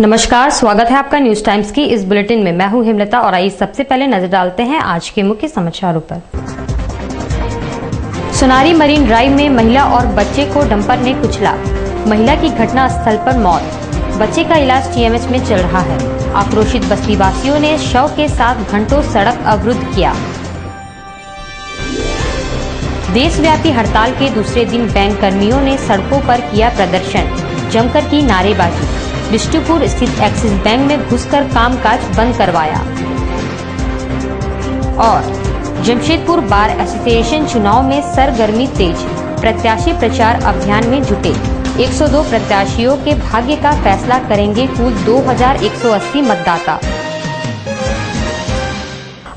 नमस्कार, स्वागत है आपका न्यूज टाइम्स की इस बुलेटिन में। मैं हूं हेमलता और आइए सबसे पहले नजर डालते हैं आज के मुख्य समाचारों पर। सोनारी मरीन ड्राइव में महिला और बच्चे को डंपर ने कुचला। महिला की घटना स्थल पर मौत। बच्चे का इलाज टीएमएच में चल रहा है। आक्रोशित बस्तीवासियों ने शव के साथ घंटों सड़क अवरुद्ध किया। देशव्यापी हड़ताल के दूसरे दिन बैंक कर्मियों ने सड़कों पर किया प्रदर्शन, जमकर की नारेबाजी। बिष्टुपुर स्थित एक्सिस बैंक में घुसकर कामकाज बंद करवाया। और जमशेदपुर बार एसोसिएशन चुनाव में सरगर्मी तेज। प्रत्याशी प्रचार अभियान में जुटे। 102 प्रत्याशियों के भाग्य का फैसला करेंगे कुल 2180 मतदाता।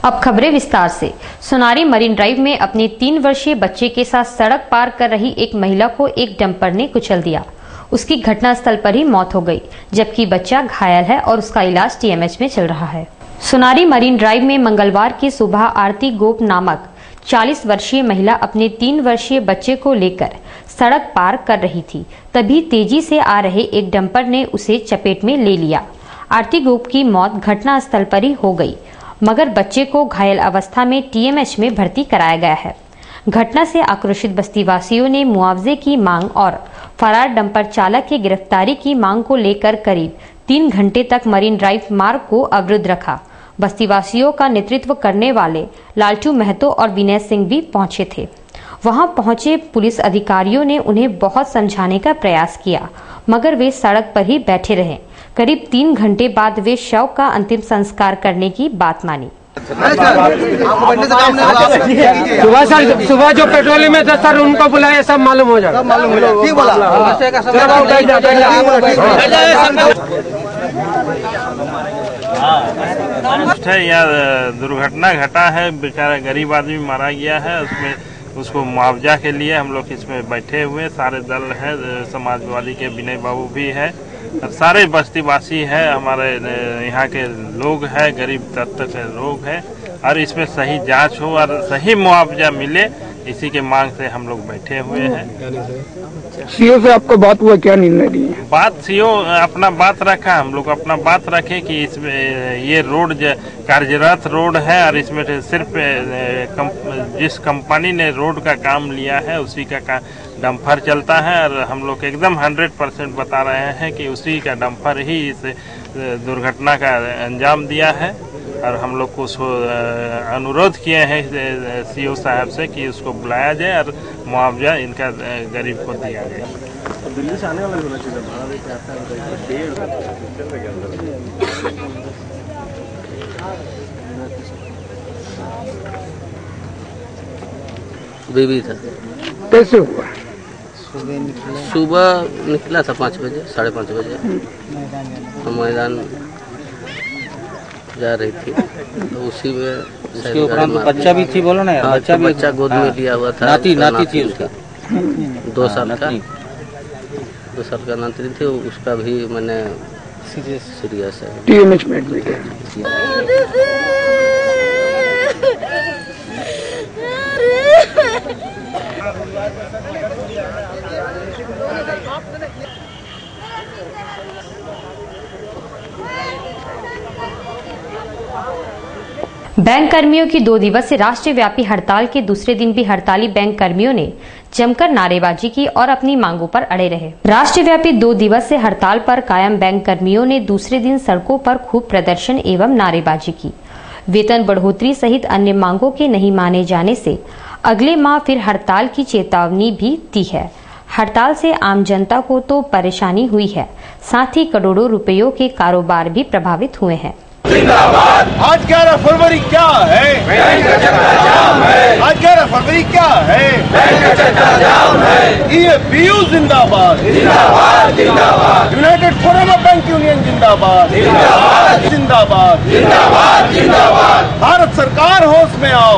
अब खबरें विस्तार से। सोनारी मरीन ड्राइव में अपने 3 वर्षीय बच्चे के साथ सड़क पार कर रही एक महिला को एक डंपर ने कुचल दिया। उसकी घटनास्थल पर ही मौत हो गई, जबकि बच्चा घायल है और उसका इलाज टीएमएच में चल रहा है। सोनारी मरीन ड्राइव में मंगलवार की सुबह आरती गोप नामक 40 वर्षीय महिला अपने 3 वर्षीय बच्चे को लेकर सड़क पार कर रही थी। तभी तेजी से आ रहे एक डंपर ने उसे चपेट में ले लिया। आरती गोप की मौत घटनास्थल पर ही हो गई, मगर बच्चे को घायल अवस्था में टीएमएच में भर्ती कराया गया है। घटना से आक्रोशित बस्तीवासियों ने मुआवजे की मांग और फरार डंपर चालक की गिरफ्तारी की मांग को लेकर करीब 3 घंटे तक मरीन ड्राइव मार्ग को अवरुद्ध रखा। बस्तीवासियों का नेतृत्व करने वाले लालटू महतो और विनय सिंह भी पहुंचे थे। वहां पहुंचे पुलिस अधिकारियों ने उन्हें बहुत समझाने का प्रयास किया, मगर वे सड़क पर ही बैठे रहे। करीब 3 घंटे बाद वे शव का अंतिम संस्कार करने की बात मानी। सुबह जो पेट्रोलिंग में था सर, उनको बुलाया, सब मालूम हो जाएगा। यह दुर्घटना घटा है, बेचारा गरीब आदमी मारा गया है। उसमें उसको मुआवजा के लिए हम लोग इसमें बैठे हुए सारे दल है। समाजवादी के विनय बाबू भी है, सारे बस्तीवासी है, हमारे यहाँ के लोग हैं, गरीब तबके के लोग हैं, और इसमें सही जांच हो और सही मुआवजा मिले, इसी के मांग से हम लोग बैठे हुए हैं। सीओ से आपको बात हुआ, क्या निर्णय लिए? बात सीओ अपना बात रखा, हम लोग अपना बात रखे कि इसमें ये रोड कार्यरत रोड है और इसमें सिर्फ जिस कंपनी ने रोड का काम लिया है उसी का डंपर चलता है, और हम लोग एकदम 100% बता रहे हैं कि उसी का डंपर ही इस दुर्घटना का अंजाम दिया है। और हम लोग को उसको अनुरोध किए हैं सीओ साहब से कि उसको बुलाया जाए और मुआवजा इनका गरीब को दिया जाए। दिल्ली से आने वाला होना चाहिए, बेबी था। कैसे हुआ? सुबह निकला था 5 बजे, 5:30 बजे। हम मैदान जा रही थी, तो उसी में उसके उपरांत बच्चा भी थी, बोलो ना यार। बच्चा गोद में लिया हुआ था। नाती थी उसका, 2 साल का। 2 साल का नाती थी, उसका भी मैंने सीरियस है। टीएमएच में एडमिट है। बैंक कर्मियों की 2 दिवसीय राष्ट्रीय व्यापी हड़ताल के दूसरे दिन भी हड़ताली बैंक कर्मियों ने जमकर नारेबाजी की और अपनी मांगों पर अड़े रहे। राष्ट्रीय व्यापी 2 दिवसीय हड़ताल पर कायम बैंक कर्मियों ने दूसरे दिन सड़कों पर खूब प्रदर्शन एवं नारेबाजी की। वेतन बढ़ोतरी सहित अन्य मांगों के नहीं माने जाने से अगले माह फिर हड़ताल की चेतावनी भी दी है। हड़ताल से आम जनता को तो परेशानी हुई है, साथ ही करोड़ों रुपयों के कारोबार भी प्रभावित हुए हैं। आज 11 फरवरी क्या है? आज 11 फरवरी क्या है? EFBU जिंदाबाद, United forum of bank union जिंदाबाद, जिंदाबाद। भारत सरकार होश में आओ,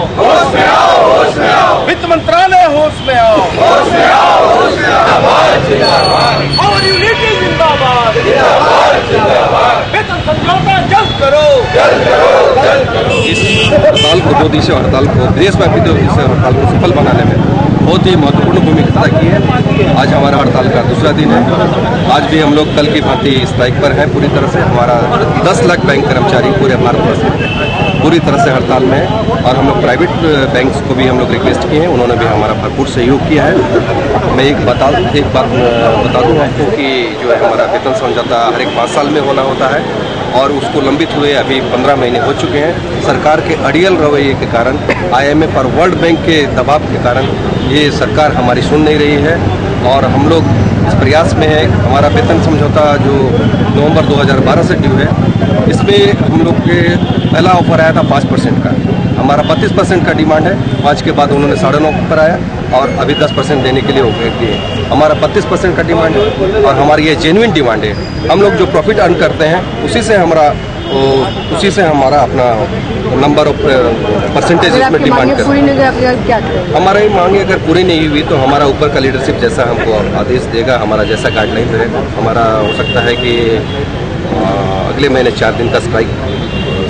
वित्त मंत्रालय होश में आओ, और यूनिटी जिंदाबाद, वेतन समझौता जल्द करो। इस हड़ताल को 2 दिवसीय हड़ताल को देशव्यापी 2 दिवसीय हड़ताल को सफल बनाने में बहुत ही महत्वपूर्ण भूमिका अदा की है। आज आज हमारा हड़ताल का दूसरा दिन है। आज भी हम लोग कल की भांति स्ट्राइक पर हैं पूरी तरह से। हमारा 10 लाख बैंक कर्मचारी पूरे भारतवर्ष में पूरी तरह से हड़ताल में है और हम लोग प्राइवेट बैंक्स को भी हम लोग रिक्वेस्ट किए हैं, उन्होंने भी हमारा भरपूर सहयोग किया है। मैं एक बात बता दूँ आपको कि जो है हमारा वेतन समझौता हर एक 5 साल में होना होता है और उसको लंबित हुए अभी 15 महीने हो चुके हैं। सरकार के अड़ियल रवैये के कारण, IMF और वर्ल्ड बैंक के दबाव के कारण ये सरकार हमारी सुन नहीं रही है और हम लोग इस प्रयास में है। हमारा वेतन समझौता जो नवंबर 2012 से ड्यू है, इसमें हम लोग के पहला ऑफर आया था 5% का। हमारा 32% का डिमांड है, 5 के बाद उन्होंने 9.5 पर आया और अभी 10% देने के लिए वो भेज दिए। हमारा 32% का डिमांड है और हमारी ये जेन्युइन डिमांड है। हम लोग जो प्रॉफिट अर्न करते हैं उसी से हमारा अपना नंबर ऑफ परसेंटेज इसमें डिमांड करते हैं। हमारा ये मांगे अगर पूरी नहीं हुई तो हमारा ऊपर का लीडरशिप जैसा हमको आदेश देगा, हमारा जैसा गाइडलाइन रहेगा, हमारा हो सकता है कि अगले महीने 4 दिन का स्ट्राइक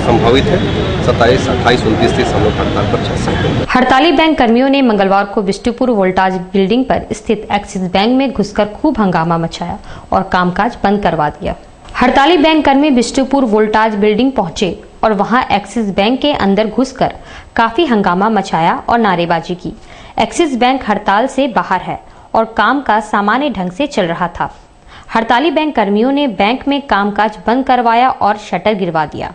संभावित है। 27, 28, 29, 30 हम लोग हड़ताल पर चल सकते हैं। हड़ताली बैंक कर्मियों ने मंगलवार को बिष्टुपुर वोल्टाज बिल्डिंग पर स्थित एक्सिस बैंक में घुसकर खूब हंगामा मचाया और कामकाज बंद करवा दिया। हड़ताली बैंक कर्मी बिष्टुपुर वोल्टाज बिल्डिंग पहुंचे और वहां एक्सिस बैंक के अंदर घुसकर काफी हंगामा मचाया और नारेबाजी की। एक्सिस बैंक हड़ताल से बाहर है और कामकाज सामान्य ढंग से चल रहा था। हड़ताली बैंक कर्मियों ने बैंक में कामकाज बंद करवाया और शटर गिरवा दिया।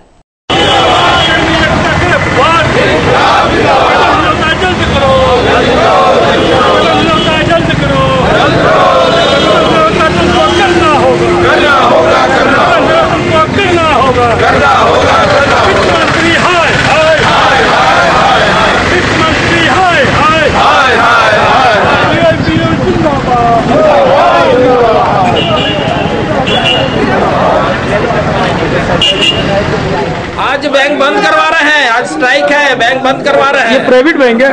आज बैंक बंद करवा रहे हैं, आज स्ट्राइक है, बैंक बंद करवा रहे हैं। ये प्राइवेट बैंक है।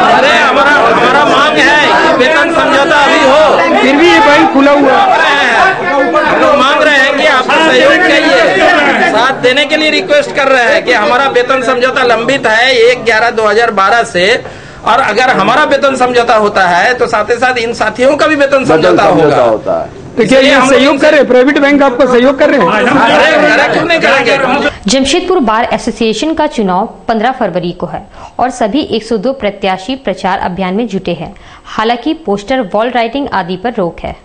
अरे हमारा मांग है कि वेतन समझौता अभी हो, फिर भी ये बैंक खुला हुआ हम लोग मांग रहे हैं कि आपका सहयोग चाहिए, साथ देने के लिए रिक्वेस्ट कर रहे हैं कि हमारा वेतन समझौता लंबित है 1/11/2012 से, और अगर हमारा वेतन समझौता होता है तो साथ ही साथ इन साथियों का भी वेतन समझौता होगा। तो क्या ये सहयोग कर रहे हैं? प्राइवेट बैंक आपको सहयोग कर रहे हैं? क्यों नहीं करेंगे? जमशेदपुर बार एसोसिएशन का चुनाव 15 फरवरी को है और सभी 102 प्रत्याशी प्रचार अभियान में जुटे हैं। हालांकि पोस्टर, वॉल राइटिंग आदि पर रोक है।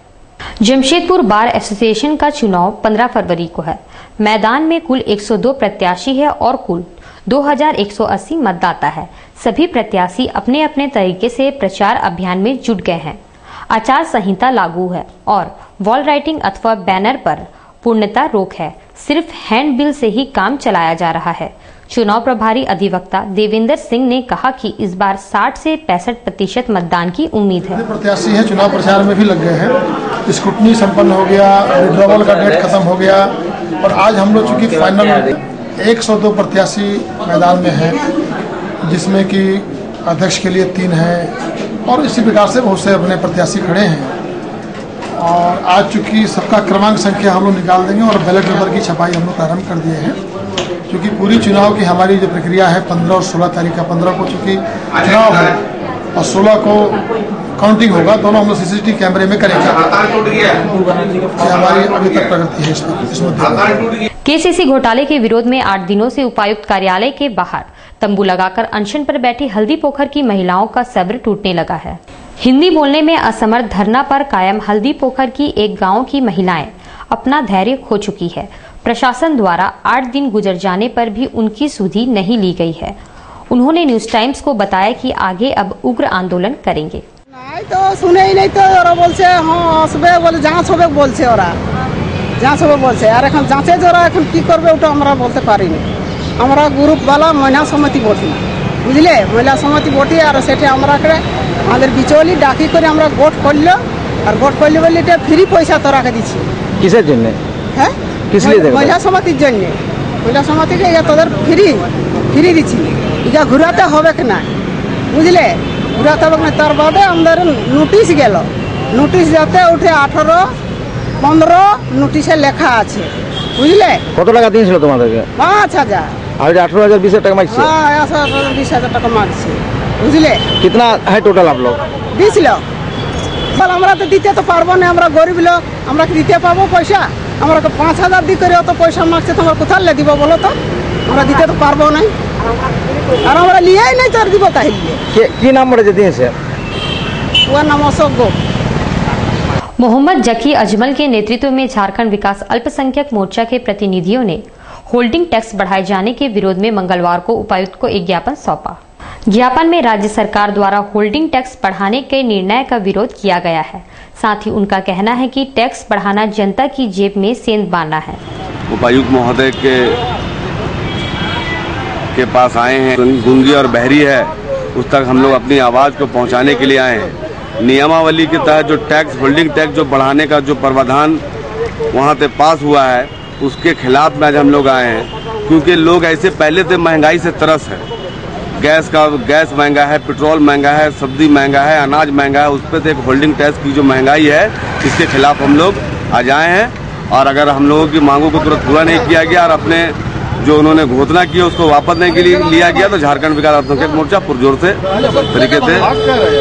जमशेदपुर बार एसोसिएशन का चुनाव 15 फरवरी को है। मैदान में कुल 102 प्रत्याशी है और कुल 2180 मतदाता है। सभी प्रत्याशी अपने अपने तरीके से प्रचार अभियान में जुट गए हैं। आचार संहिता लागू है और वॉल राइटिंग अथवा बैनर पर पूर्णतः रोक है। सिर्फ हैंड बिल से ही काम चलाया जा रहा है। चुनाव प्रभारी अधिवक्ता देवेंद्र सिंह ने कहा कि इस बार 60 से 65% मतदान की उम्मीद है। प्रत्याशी है, चुनाव प्रचार में भी लग गए हैं। स्क्रूटनी संपन्न हो गया, विड्रॉवल का डेट खत्म हो गया और आज हम लोग चूंकि फाइनल 102 प्रत्याशी मैदान में हैं, जिसमें कि अध्यक्ष के लिए 3 हैं और इसी प्रकार से बहुत से अपने प्रत्याशी खड़े हैं। और आज चूंकि सबका क्रमांक संख्या हम लोग निकाल देंगे और बैलेट पेपर की छपाई हम लोग प्रारंभ कर दिए हैं, क्योंकि पूरी चुनाव की हमारी जो प्रक्रिया है 15 और 16 तारीख का, 15 को चूंकि चुनाव है और 16 को काउंटिंग होगा, दोनों हम लोग CCTV कैमरे में करेंगे। हमारी अभी तक प्रगति है इस मुद्दे। KCC घोटाले के विरोध में 8 दिनों से उपायुक्त कार्यालय के बाहर तंबू लगाकर अनशन पर बैठी हल्दी पोखर की महिलाओं का सब्र टूटने लगा है। हिंदी बोलने में असमर्थ धरना पर कायम हल्दी पोखर की एक गांव की महिलाएं अपना धैर्य खो चुकी है। प्रशासन द्वारा 8 दिन गुजर जाने पर भी उनकी सुधि नहीं ली गई है। उन्होंने न्यूज टाइम्स को बताया कि आगे अब उग्र आंदोलन करेंगे। नहीं तो सुने ही नहीं तो ओरा बोलছে আসবে বলে যাঁচ হবে বলছে, ওরা যাঁচ হবে বলছে, আর এখন যাঁচে যারা এখন কি করবে ওটা আমরা বলতে পারি না। আমরা গ্রুপওয়ালা মহিলা সমিতি বটি, বুঝলে, মহিলা সমিতি বটি, আর সেটা আমরা আমাদের বিচলি ডাকি করে আমরা গোট করলো, আর গোট করলে বলে এটা ফ্রি পয়সা তোরাকে দিচ্ছি। কিসের জন্য? হ্যাঁ, মহিলা সমিতির জন্য। মহিলা সমিতিকে তোদের ফ্রি দিচ্ছি, এটা ঘুরাতে হবে কি না, বুঝলে, ঘুরাতে হবে না। তার বাদে আমাদের নোটিশ গেল, নোটিশ যাতে উঠে 18-15 নোটিশে লেখা আছে, বুঝলে। কত টাকা দিয়েছিল তোমাদেরকে? 5000। আর 18,000 20,000 টাকা মাগছে? হ্যাঁ, 18,000 20,000 টাকা মাগছে, বুঝলে। कितना है टोटल आप लोग? 20 लोग। আমরা তো দিতে তো পারবো না, আমরা গরিব লোক, আমরা কি দিতে পাবো পয়সা? আমরা তো 5,000 দি করে তো পয়সা মাগছে, তোমরা কোথায় লে দিব বলো তো? আমরা দিতে তো পারবো না, আর আমরা লিয়েই নাই তো আর দিব তাহলে। কি নাম্বারে যে দিয়েছে? ওর নাম অশোক গো। मोहम्मद जकी अजमल के नेतृत्व में झारखंड विकास अल्पसंख्यक मोर्चा के प्रतिनिधियों ने होल्डिंग टैक्स बढ़ाए जाने के विरोध में मंगलवार को उपायुक्त को एक ज्ञापन सौंपा। ज्ञापन में राज्य सरकार द्वारा होल्डिंग टैक्स बढ़ाने के निर्णय का विरोध किया गया है। साथ ही उनका कहना है कि टैक्स बढ़ाना जनता की जेब में सेंध मारना है। उपायुक्त महोदय के पास आए हैं, गूंगी और बहरी है उस तक हम लोग अपनी आवाज को पहुंचाने के लिए आए हैं। नियमावली के तहत जो टैक्स होल्डिंग टैक्स जो बढ़ाने का जो प्रावधान वहाँ से पास हुआ है उसके खिलाफ में आज हम लोग आए हैं, क्योंकि लोग ऐसे पहले से महंगाई से तरस है। गैस महंगा है, पेट्रोल महंगा है, सब्जी महंगा है, अनाज महंगा है, उस पर से एक होल्डिंग टैक्स की जो महंगाई है इसके खिलाफ हम लोग आज आए हैं। और अगर हम लोगों की मांगों को तुरंत पूरा नहीं किया गया और अपने जो उन्होंने घोषणा की उसको वापस नहीं के लिए लिया गया तो झारखंड विकास अल्पसंख्यक मोर्चा पुरजोर से तरीके से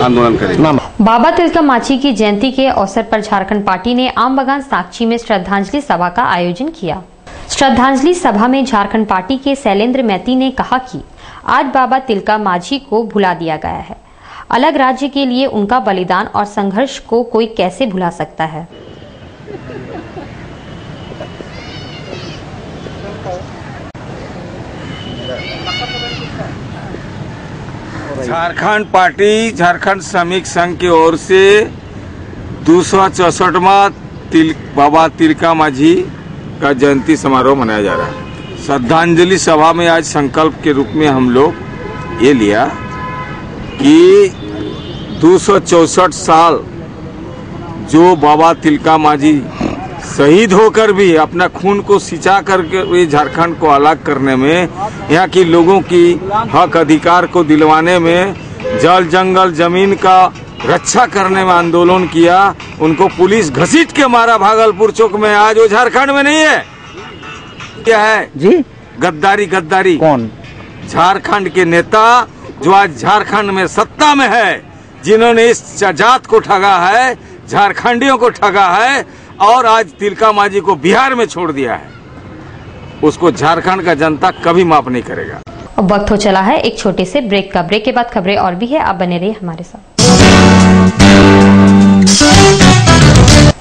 आंदोलन करेगा। बाबा तिलका मांझी की जयंती के अवसर पर झारखंड पार्टी ने आम बगान साक्षी में श्रद्धांजलि सभा का आयोजन किया। श्रद्धांजलि सभा में झारखंड पार्टी के शैलेंद्र मैती ने कहा कि आज बाबा तिलका मांझी को भुला दिया गया है। अलग राज्य के लिए उनका बलिदान और संघर्ष को कोई कैसे भुला सकता है। झारखंड पार्टी झारखंड श्रमिक संघ की ओर से 264वां बाबा तिलका मांझी का जयंती समारोह मनाया जा रहा है। श्रद्धांजलि सभा में आज संकल्प के रूप में हम लोग ये लिया कि 264 साल जो बाबा तिलका मांझी शहीद होकर भी अपना खून को सिंचा करके झारखंड को अलग करने में, यहाँ की लोगों की हक अधिकार को दिलवाने में, जल जंगल जमीन का रक्षा करने में आंदोलन किया, उनको पुलिस घसीट के मारा भागलपुर चौक में। आज वो झारखंड में नहीं है। क्या है जी? गद्दारी। कौन? झारखंड के नेता जो आज झारखंड में सत्ता में है, जिन्होंने इस जात को ठगा है, झारखंडियों को ठगा है और आज तिलका मांझी को बिहार में छोड़ दिया है, उसको झारखंड का जनता कभी माफ नहीं करेगा। अब वक्त हो चला है एक छोटे से ब्रेक का। ब्रेक के बाद खबरें और भी है, आप बने रहिए हमारे साथ।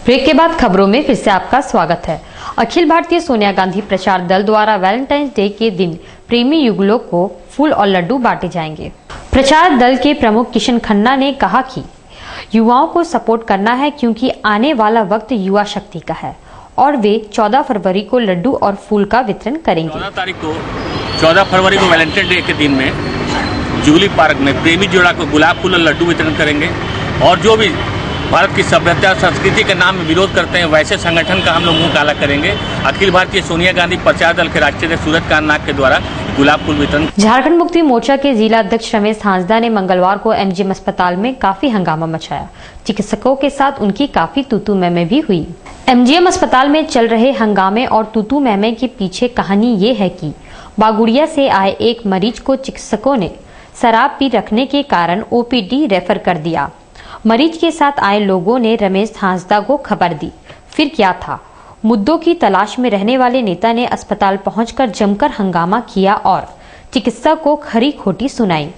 ब्रेक के बाद खबरों में फिर से आपका स्वागत है। अखिल भारतीय सोनिया गांधी प्रचार दल द्वारा वैलेंटाइंस डे के दिन प्रेमी युगलों को फूल और लड्डू बांटे जाएंगे। प्रचार दल के प्रमुख किशन खन्ना ने कहा कि युवाओं को सपोर्ट करना है क्योंकि आने वाला वक्त युवा शक्ति का है और वे 14 फरवरी को लड्डू और फूल का वितरण करेंगे। 14 फरवरी को वैलेंटाइन डे के दिन में जुबली पार्क में प्रेमी जोड़ा को गुलाब फूल और लड्डू वितरण करेंगे और जो भी भारत की सभ्यता और संस्कृति के नाम में विरोध करते हैं वैसे संगठन का हम लोग मुंह काला करेंगे। अखिल भारतीय सोनिया गांधी प्रचार दल के राष्ट्रीय अध्यक्ष सूरज कांत नाग के द्वारा गुलाब फूल वितरण। झारखंड मुक्ति मोर्चा के जिला अध्यक्ष रमेश हांसदा ने मंगलवार को एमजीएम अस्पताल में काफी हंगामा मचाया। चिकित्सकों के साथ उनकी काफी तूतू मैमे भी हुई। एमजीएम अस्पताल में चल रहे हंगामे और तूतू मैमे के पीछे कहानी ये है कि बागुड़िया से आए एक मरीज को चिकित्सकों ने शराब पी रखने के कारण ओपीडी रेफर कर दिया। मरीज के साथ आए लोगों ने रमेश हांसदा को खबर दी। फिर क्या था? मुद्दों की तलाश में रहने वाले नेता ने अस्पताल पहुंचकर जमकर हंगामा किया और चिकित्सा को खरी खोटी सुनाई।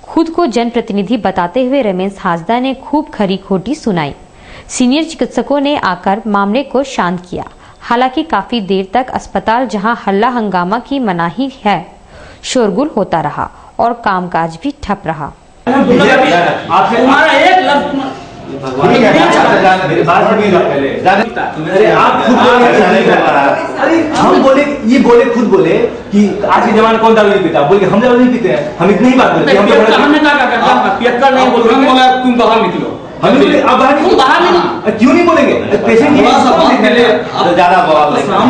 खुद को जनप्रतिनिधि बताते हुए रमेश हांसदा ने खूब खरी खोटी सुनाई। सीनियर चिकित्सकों ने आकर मामले को शांत किया। हालांकि काफी देर तक अस्पताल जहां हल्ला हंगामा की मनाही है, शोरगुल होता रहा और कामकाज भी ठप रहा। तुम्हारा एक लफ्ज हम बोले, ये बोले, खुद बोले कि आज के जमाने कौन दारू नहीं पीता, बोले हम दारू नहीं पीते हैं, हम इतनी ही बात बोलते हैं। हमने कहा पियक्कर नहीं बोल रहे, तुम बाहर निकलो। हम बोले अब बाहर नहीं, क्यों नहीं बोलेंगे? पेशेंट ज्यादा बवाल समझिए, हम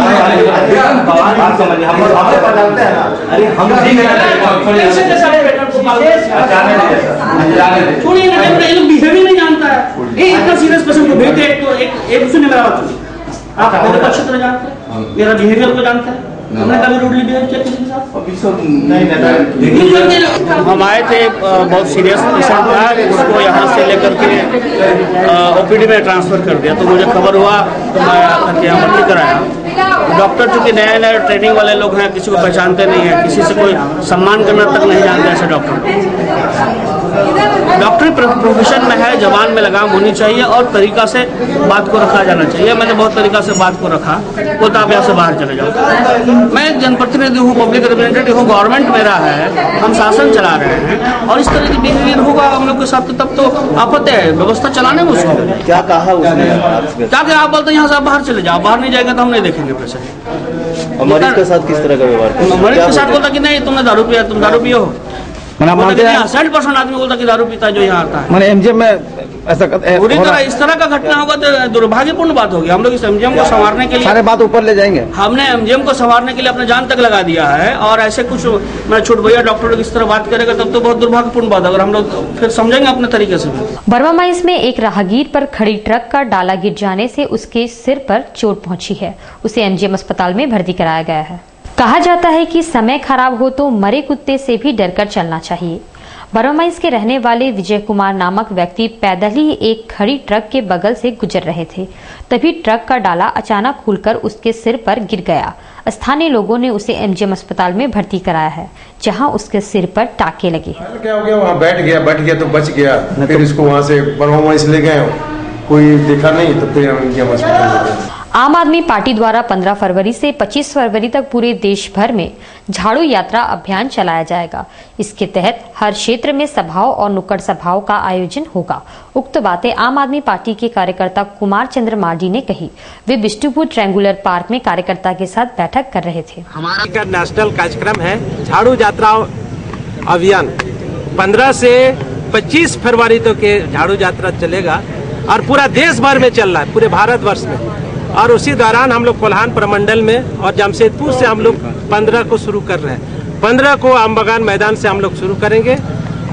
जानते हैं ना। अरे हम बिहेवियर नहीं जानता है। इतना सीरियस पेशेंट को भेजते एक सुनिए मेरा बात सुनिए। आप मेरे पक्ष को जानते हैं, मेरा बिहेवियर को जानते हैं, हमने कभी रूडली बिहेव किया किसी के साथ? अभी सब नहीं। हम आए थे, बहुत सीरियस पेशेंट था, उसको यहाँ से लेकर के ओपीडी में ट्रांसफर कर दिया। तो मुझे खबर हुआ तो मैं करके यहाँ भर्ती कराया। डॉक्टर चूँकि नए नए ट्रेनिंग वाले लोग हैं, किसी को पहचानते नहीं हैं, किसी से कोई सम्मान करना तक नहीं जानते ऐसे डॉक्टर। डॉक्टरी प्रोफेशन में है, जबान में लगाम होनी चाहिए और तरीका से बात को रखा जाना चाहिए। मैंने बहुत तरीका से बात को रखा, वो तो आप यहाँ से बाहर चले जाओ। मैं एक जनप्रतिनिधि हूँ, पब्लिक रिप्रेजेंटेटिव हूँ, गवर्नमेंट मेरा है, हम शासन चला रहे हैं और इस तरह की बिहेवियर होगा हम लोग के साथ, तब तो आपत्ति है व्यवस्था चलाने में। उसको क्या कहा उसने? क्या आप बोलते हैं यहाँ से आप बाहर चले जाओ, बाहर नहीं जाएगा तो हम नहीं देखेंगे पेशेंट। मरीज के साथ किस तरह का व्यवहार? मरीज के साथ बोलता कि नहीं तुमने दारू पिया, तुम दारू पियो। 100% आदमी बोलता कि दारू पीता है जो यहाँ आता है। मैंने एमजीएम में ऐसा पूरी तरह इस तरह का घटना होगा तो दुर्भाग्यपूर्ण बात होगी। हम लोग इस एमजीएम को संवारने के लिए सारे बात ऊपर ले जाएंगे। हमने एमजीएम को संवारने के लिए अपना जान तक लगा दिया है और ऐसे कुछ मैं छोट भैया डॉक्टर लोग इस तरह बात करेगा तब तो बहुत दुर्भाग्यपूर्ण बात है। अगर हम लोग फिर समझेंगे अपने तरीके से। बरवा माइंस में एक राहगीर पर खड़ी ट्रक का डाला गिर जाने से उसके सिर पर चोट पहुंची है। उसे एमजीएम अस्पताल में भर्ती कराया गया है। कहा जाता है कि समय खराब हो तो मरे कुत्ते से भी डरकर चलना चाहिए। बरवा माइंस के रहने वाले विजय कुमार नामक व्यक्ति पैदल ही एक खड़ी ट्रक के बगल से गुजर रहे थे, तभी ट्रक का डाला अचानक खुलकर उसके सिर पर गिर गया। स्थानीय लोगों ने उसे एमजीएम अस्पताल में भर्ती कराया है, जहां उसके सिर पर टाके लगे। क्या हो गया, वहाँ बैठ गया तो बच गया। फिर इसको वहाँ से बरवा माइंस ले गए, कोई देखा नहीं तो फिर एमजीएम अस्पताल ले गए। आम आदमी पार्टी द्वारा 15 फरवरी से 25 फरवरी तक पूरे देश भर में झाड़ू यात्रा अभियान चलाया जाएगा। इसके तहत हर क्षेत्र में सभाओं और नुक्कड़ सभाओं का आयोजन होगा। उक्त बातें आम आदमी पार्टी के कार्यकर्ता कुमार चंद्र मार्डी ने कही। वे बिष्टुपुर ट्रायंगुलर पार्क में कार्यकर्ता के साथ बैठक कर रहे थे। हमारा नेशनल कार्यक्रम है झाड़ू यात्रा अभियान। 15 से 25 फरवरी तक के झाड़ू यात्रा चलेगा और पूरा देश भर में चल रहा है, पूरे भारतवर्ष में। और उसी दौरान हम लोग कोल्हान प्रमंडल में और जमशेदपुर से हम लोग 15 को शुरू कर रहे हैं। 15 को आम बगान मैदान से हम लोग शुरू करेंगे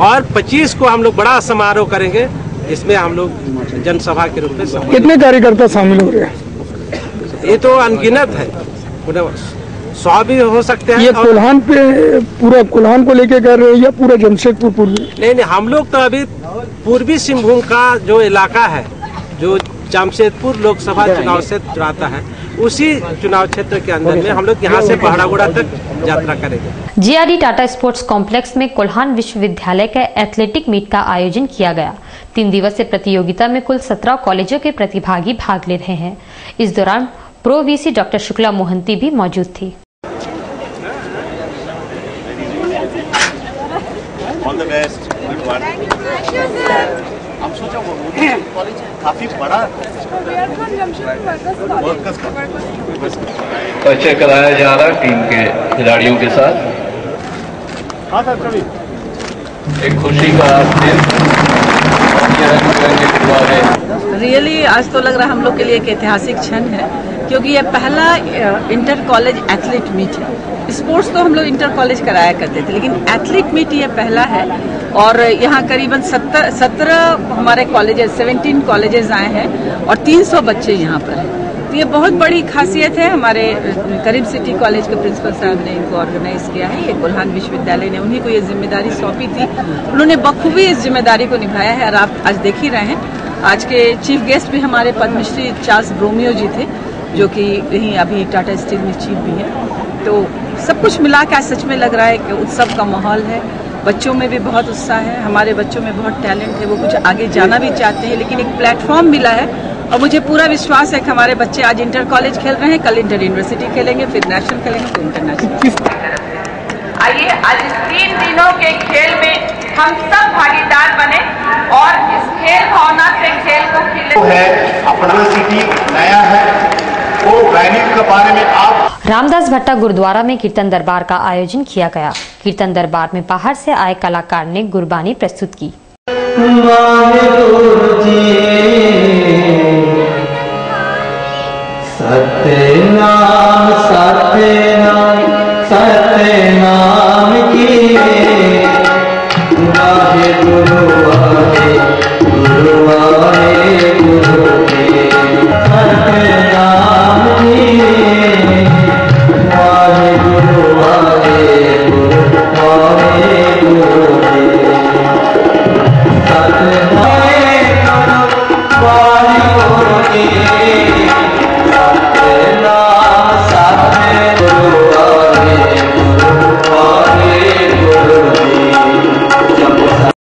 और 25 को हम लोग बड़ा समारोह करेंगे, जिसमें हम लोग जनसभा के रूप में। कितने कार्यकर्ता शामिल हो रहे हैं? ये तो अनगिनत है, 100 भी हो सकते हैं। ये कोल्हान पे पूरा कोल्हान को लेके कर रहे हैं या पूरा जमशेदपुर पूर्वी? नहीं, हम लोग तो अभी पूर्वी सिंहभूम का जो इलाका है, जो जमशेदपुर लोकसभा चुनाव से जुड़ाता है, उसी चुनाव क्षेत्र के अंदर में हम लोग यहाँ से पहाड़ागुड़ा तक यात्रा करेंगे। जीआरडी टाटा स्पोर्ट्स कॉम्प्लेक्स में कोल्हान विश्वविद्यालय के एथलेटिक मीट का आयोजन किया गया। 3 दिवसीय प्रतियोगिता में कुल 17 कॉलेजों के प्रतिभागी भाग ले रहे हैं। इस दौरान pro VC doctor Shukla Mohanty भी मौजूद थी। हम सोचा वो कॉलेज काफी बड़ा परिचय कराया जा रहा टीम के खिलाड़ियों के साथ। एक खुशी का रियली आज तो लग रहा है हम लोग के लिए एक ऐतिहासिक क्षण है, क्योंकि ये पहला इंटर कॉलेज एथलीट मीट है। स्पोर्ट्स तो हम लोग इंटर कॉलेज कराया करते थे, लेकिन एथलीट मीट ये पहला है। और यहाँ करीबन 17 हमारे कॉलेजेस 17 कॉलेजेस आए हैं और 300 बच्चे यहाँ पर हैं। तो ये बहुत बड़ी खासियत है। हमारे करीब सिटी कॉलेज के प्रिंसिपल साहब ने इनको ऑर्गेनाइज किया है। ये कोल्हान विश्वविद्यालय ने उन्हीं को ये जिम्मेदारी सौंपी थी, उन्होंने बखूबी इस जिम्मेदारी को निभाया है। और आप आज देख ही रहे हैं, आज के चीफ गेस्ट भी हमारे पद्मश्री चार्ल्स ब्रोमियो जी थे, जो कि यहीं अभी टाटा स्टील में चीफ भी हैं। तो सब कुछ मिला के आज सच में लग रहा है कि उत्सव का माहौल है। बच्चों में भी बहुत उत्साह है, हमारे बच्चों में बहुत टैलेंट है, वो कुछ आगे जाना भी चाहते हैं, लेकिन एक प्लेटफॉर्म मिला है। और मुझे पूरा विश्वास है कि हमारे बच्चे आज इंटर कॉलेज खेल रहे हैं, कल इंटर यूनिवर्सिटी खेलेंगे, फिर नेशनल खेलेंगे, फिर इंटरनेशनल। आइए आज इस 3 दिनों के खेल में हम सब भागीदार बने और इस खेल भावना से खेल को खिले है। अपना सिटी नया है, वो वैनिक के बारे में आप। रामदास भट्टा गुरुद्वारा में कीर्तन दरबार का आयोजन किया गया। कीर्तन दरबार में बाहर से आए कलाकार ने गुरबानी प्रस्तुत की। सत्यनाम सत्यनाम सत्यनाम की वाहे गुरु वाहे गुरु वाहे गुरु के सत्यनाम की वाहे आए